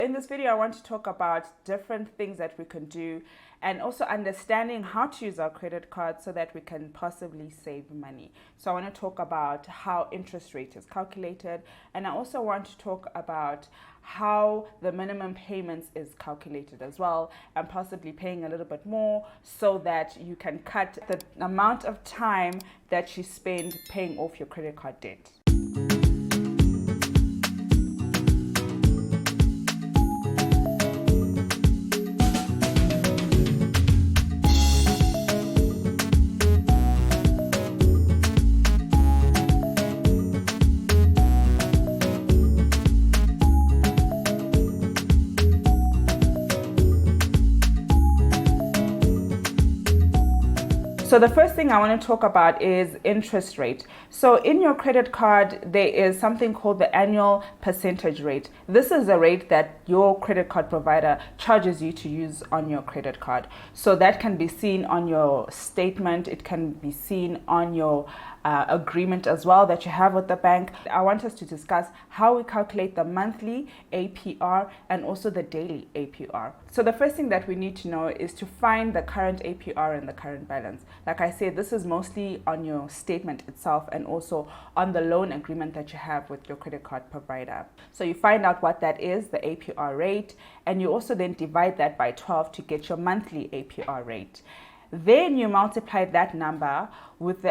In this video, I want to talk about different things that we can do and also understanding how to use our credit card so that we can possibly save money. So I want to talk about how interest rate is calculated, and I also want to talk about how the minimum payments is calculated as well, and possibly paying a little bit more so that you can cut the amount of time that you spend paying off your credit card debt. So the first thing I want to talk about is interest rate. So in your credit card, there is something called the annual percentage rate. This is a rate that your credit card provider charges you to use on your credit card. So that can be seen on your statement. It can be seen on your agreement as well that you have with the bank. I want us to discuss how we calculate the monthly APR and also the daily APR. So the first thing that we need to know is to find the current APR and the current balance. Like I said, this is mostly on your statement itself and also on the loan agreement that you have with your credit card provider. So you find out what that is, the APR rate, and you also then divide that by 12 to get your monthly APR rate. Then you multiply that number with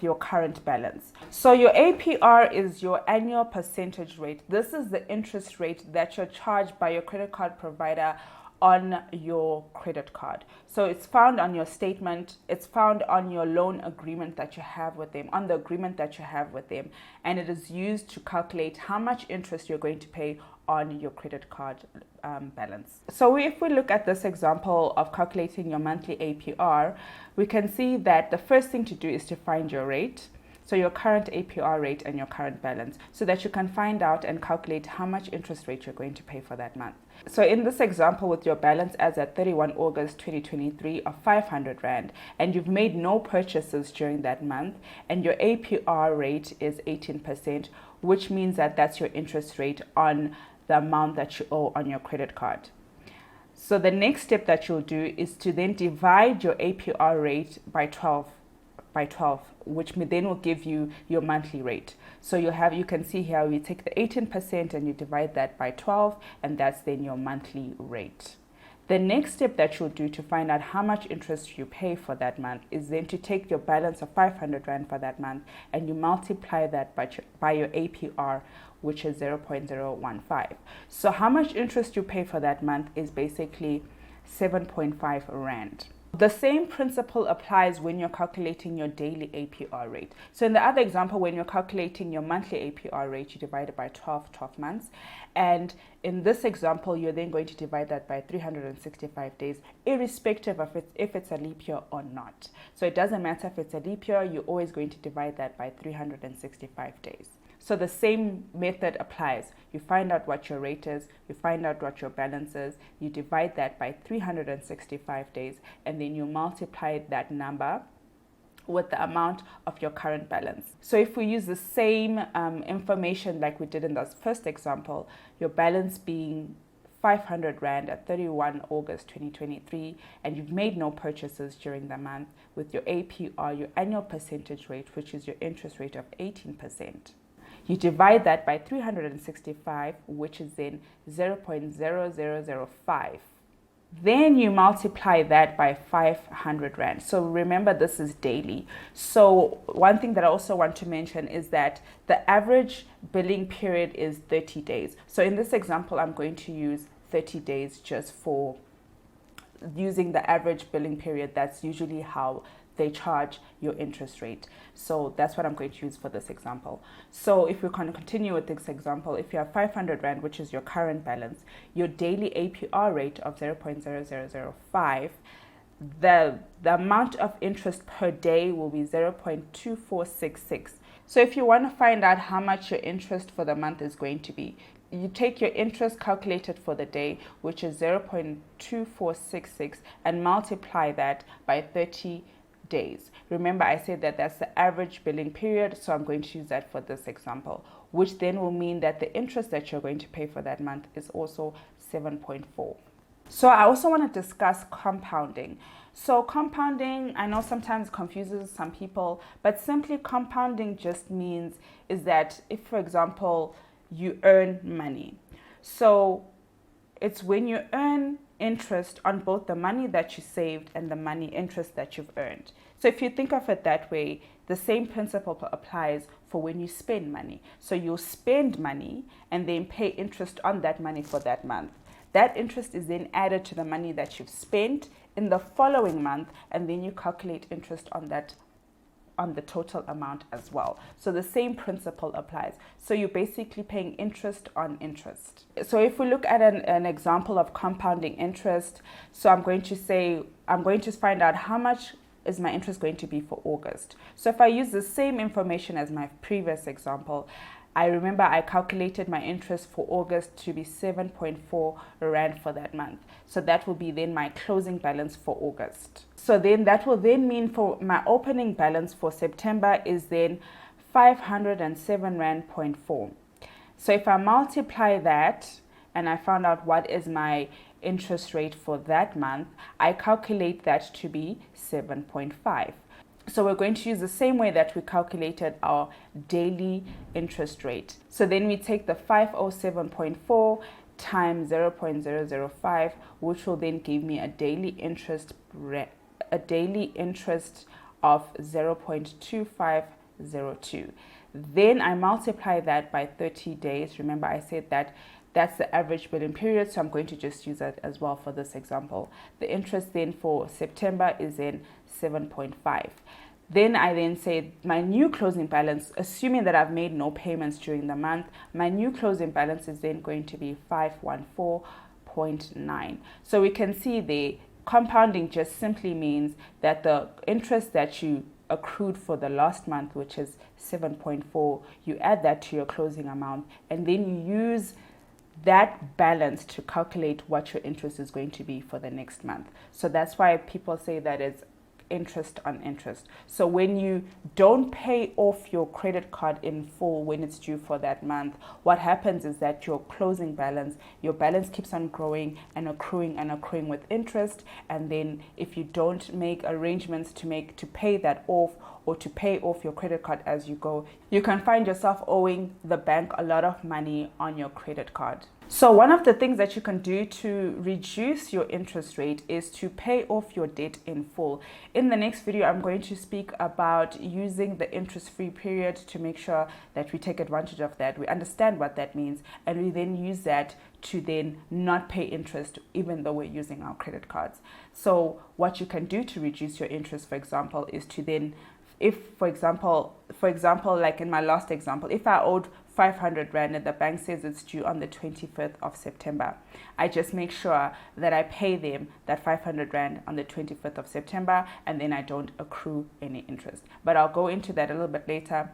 your current balance. So your APR is your annual percentage rate. This is the interest rate that you're charged by your credit card provider on your credit card. So it's found on your statement, it's found on your loan agreement that you have with them, on the agreement that you have with them, and it is used to calculate how much interest you're going to pay on your credit card balance. So if we look at this example of calculating your monthly APR, we can see that the first thing to do is to find your rate. So your current APR rate and your current balance, so that you can find out and calculate how much interest rate you're going to pay for that month. So in this example, with your balance as at 31 August 2023 of 500 Rand, and you've made no purchases during that month, and your APR rate is 18%, which means that that's your interest rate on the amount that you owe on your credit card. So the next step that you'll do is to then divide your APR rate by 12, which then will give you your monthly rate. So you can see here, we take the 18% and you divide that by 12, and that's then your monthly rate. The next step that you'll do to find out how much interest you pay for that month is then to take your balance of 500 Rand for that month and you multiply that by your APR, which is 0.015. So how much interest you pay for that month is basically 7.5 Rand. The same principle applies when you're calculating your daily APR rate. So in the other example, when you're calculating your monthly APR rate, you divide it by 12 months. And in this example, you're then going to divide that by 365 days, irrespective of if it's a leap year or not. So it doesn't matter if it's a leap year, you're always going to divide that by 365 days. So the same method applies. You find out what your rate is, you find out what your balance is, you divide that by 365 days, and then you multiply that number with the amount of your current balance. So if we use the same information like we did in the first example, your balance being 500 Rand at 31 August 2023, and you've made no purchases during the month, with your APR, your annual percentage rate, which is your interest rate of 18%. You divide that by 365, which is then 0.0005. Then you multiply that by 500 Rand. So remember, this is daily. So one thing that I also want to mention is that the average billing period is 30 days. So in this example, I'm going to use 30 days just for using the average billing period. That's usually how they charge your interest rate. So that's what I'm going to use for this example. So if we can continue with this example, if you have 500 Rand, which is your current balance, your daily APR rate of 0.0005, the amount of interest per day will be 0.2466. So if you want to find out how much your interest for the month is going to be, you take your interest calculated for the day, which is 0.2466, and multiply that by 30 days. Remember, I said that that's the average billing period, so I'm going to use that for this example, which then will mean that the interest that you're going to pay for that month is also 7.4. So I also want to discuss compounding. So compounding, I know sometimes confuses some people, but simply compounding just means is that if, for example, you earn money. So it's when you earn interest on both the money that you saved and the money interest that you've earned. So if you think of it that way, the same principle applies for when you spend money. So you'll spend money and then pay interest on that money for that month. That interest is then added to the money that you've spent in the following month, and then you calculate interest on that, on the total amount as well. So the same principle applies. So you're basically paying interest on interest. So if we look at an example of compounding interest, so I'm going to find out how much is my interest going to be for August. So if I use the same information as my previous example, I remember I calculated my interest for August to be 7.4 Rand for that month. So that will be then my closing balance for August. So then that will then mean for my opening balance for September is then 507.4 Rand. So if I multiply that and I found out what is my interest rate for that month, I calculate that to be 7.5. So we're going to use the same way that we calculated our daily interest rate. So then we take the 507.4 times 0.005, which will then give me a daily interest of 0.2502. Then I multiply that by 30 days. Remember, I said that that's the average billing period, so I'm going to just use that as well for this example. The interest then for September is in 7.5. Then I then say my new closing balance, assuming that I've made no payments during the month, my new closing balance is then going to be 514.9. So we can see the compounding just simply means that the interest that you accrued for the last month, which is 7.4, you add that to your closing amount, and then you use that balance to calculate what your interest is going to be for the next month. So that's why people say that it's interest on interest. So when you don't pay off your credit card in full when it's due for that month, what happens is that your closing balance, your balance keeps on growing and accruing with interest. And then if you don't make arrangements to pay that off, or to pay off your credit card as you go, you can find yourself owing the bank a lot of money on your credit card. So one of the things that you can do to reduce your interest rate is to pay off your debt in full. In the next video, I'm going to speak about using the interest-free period to make sure that we take advantage of that. We understand what that means, and we then use that to then not pay interest even though we're using our credit cards. So what you can do to reduce your interest, for example, is to then, if for example, like in my last example, if I owed 500 Rand and the bank says it's due on the 25th of September, I just make sure that I pay them that 500 Rand on the 25th of September, and then I don't accrue any interest. But I'll go into that a little bit later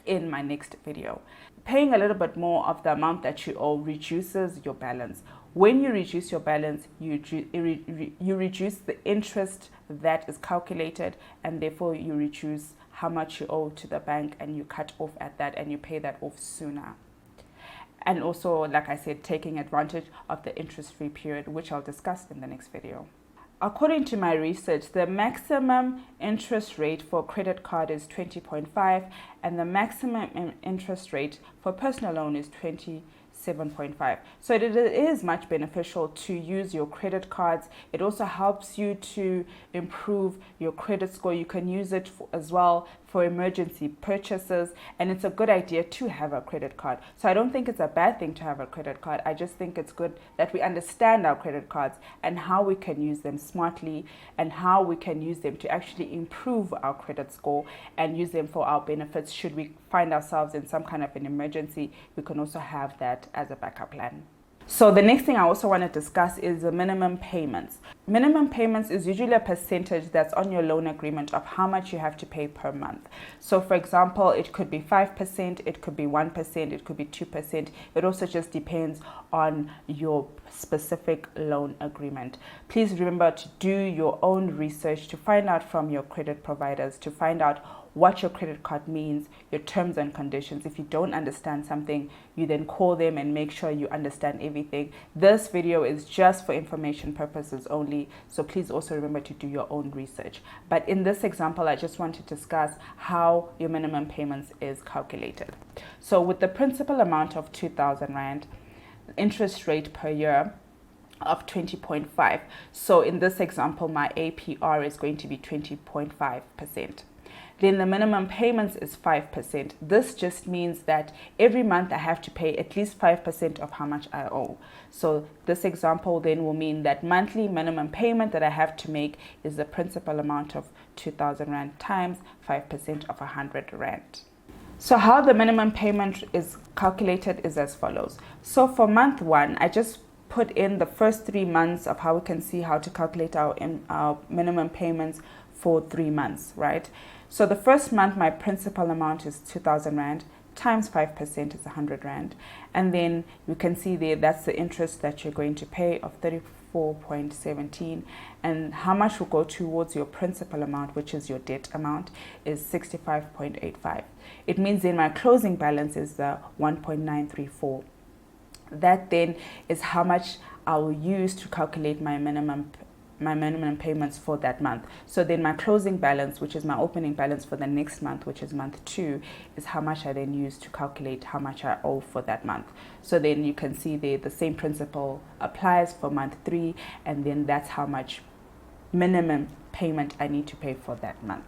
in my next video. Paying a little bit more of the amount that you owe reduces your balance. When you reduce your balance, you reduce the interest that is calculated, and therefore you reduce how much you owe to the bank, and you cut off at that and you pay that off sooner. And also, like I said, taking advantage of the interest-free period, which I'll discuss in the next video. According to my research, the maximum interest rate for a credit card is 20.5, and the maximum interest rate for personal loan is 27.5. So it is much beneficial to use your credit cards. It also helps you to improve your credit score. You can use it as well for emergency purchases, and it's a good idea to have a credit card. So I don't think it's a bad thing to have a credit card. I just think it's good that we understand our credit cards and how we can use them smartly, and how we can use them to actually improve our credit score and use them for our benefits. Should we find ourselves in some kind of an emergency, we can also have that as a backup plan. So the next thing I also want to discuss is the minimum payments. Minimum payments is usually a percentage that's on your loan agreement of how much you have to pay per month. So for example, it could be 5%, it could be 1%, it could be 2%. It also just depends on your specific loan agreement. Please remember to do your own research, to find out from your credit providers, to find out what your credit card means, your terms and conditions. If you don't understand something, you then call them and make sure you understand everything. This video is just for information purposes only, so please also remember to do your own research. But in this example, I just want to discuss how your minimum payments is calculated. So with the principal amount of 2,000 Rand, interest rate per year of 20.5. So in this example, my APR is going to be 20.5%. Then the minimum payments is 5%. This just means that every month I have to pay at least 5% of how much I owe. So this example then will mean that monthly minimum payment that I have to make is the principal amount of 2,000 Rand times 5% of 100 Rand. So how the minimum payment is calculated is as follows. So for month 1, I just put in the first 3 months of how we can see how to calculate our minimum payments for 3 months, right? So the first month, my principal amount is 2,000 Rand times 5% is 100 Rand. And then you can see there, that's the interest that you're going to pay of 34.17. And how much will go towards your principal amount, which is your debt amount, is 65.85. It means then my closing balance is the 1.934. That then is how much I will use to calculate my minimum payments for that month. So then my closing balance, which is my opening balance for the next month, which is month 2, is how much I then use to calculate how much I owe for that month. So then you can see there the same principle applies for month 3, and then that's how much minimum payment I need to pay for that month.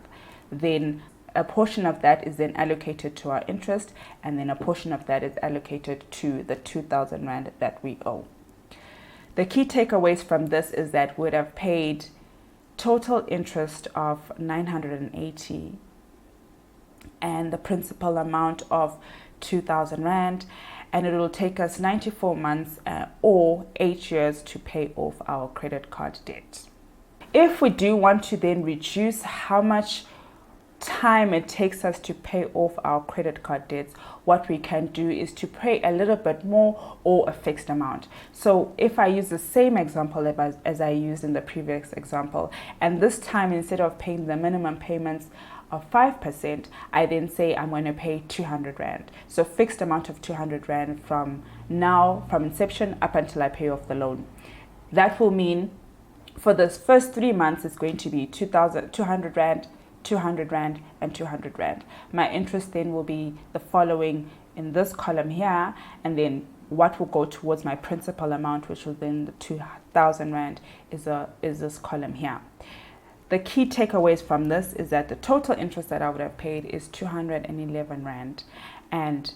Then a portion of that is then allocated to our interest, and then a portion of that is allocated to the 2,000 Rand that we owe. The key takeaways from this is that we would have paid total interest of 980 and the principal amount of 2,000 Rand, and it will take us 94 months or 8 years to pay off our credit card debt. If we do want to then reduce how much time it takes us to pay off our credit card debts, what we can do is to pay a little bit more or a fixed amount. So if I use the same example as I used in the previous example, and this time instead of paying the minimum payments of 5%, I then say I'm going to pay 200 Rand. So fixed amount of 200 Rand from inception up until I pay off the loan. That will mean for the first 3 months it's going to be 200 Rand, 200 Rand and 200 Rand. My interest then will be the following in this column here, and then what will go towards my principal amount, which will then the 2,000 Rand, is this column here. The key takeaways from this is that the total interest that I would have paid is 211 Rand, and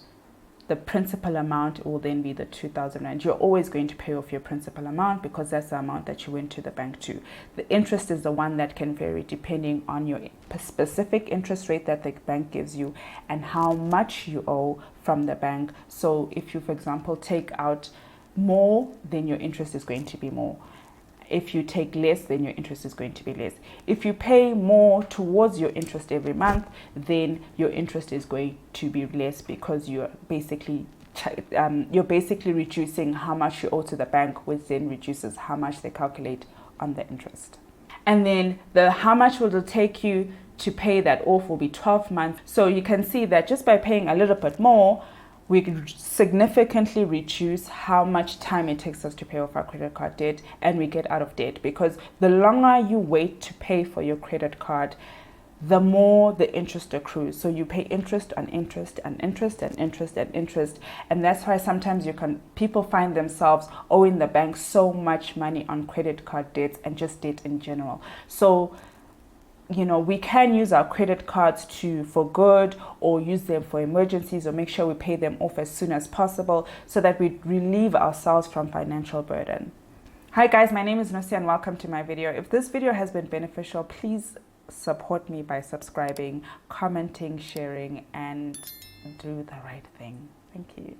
the principal amount will then be the 2,000 Rand. You're always going to pay off your principal amount because that's the amount that you went to the bank to. The interest is the one that can vary depending on your specific interest rate that the bank gives you and how much you owe from the bank. So if you, for example, take out more, then your interest is going to be more. If you take less, then your interest is going to be less. If you pay more towards your interest every month, then your interest is going to be less because you're basically reducing how much you owe to the bank, which then reduces how much they calculate on the interest. And then how much will it take you to pay that off will be 12 months. So you can see that just by paying a little bit more, we can significantly reduce how much time it takes us to pay off our credit card debt, and we get out of debt, because the longer you wait to pay for your credit card, the more the interest accrues. So you pay interest on interest and interest and interest and interest, and that's why sometimes people find themselves owing the bank so much money on credit card debts and just debt in general. So we can use our credit cards for good, or use them for emergencies, or make sure we pay them off as soon as possible so that we relieve ourselves from financial burden. Hi guys, my name is Nosi and welcome to my video. If this video has been beneficial, please support me by subscribing, commenting, sharing, and do the right thing. Thank you.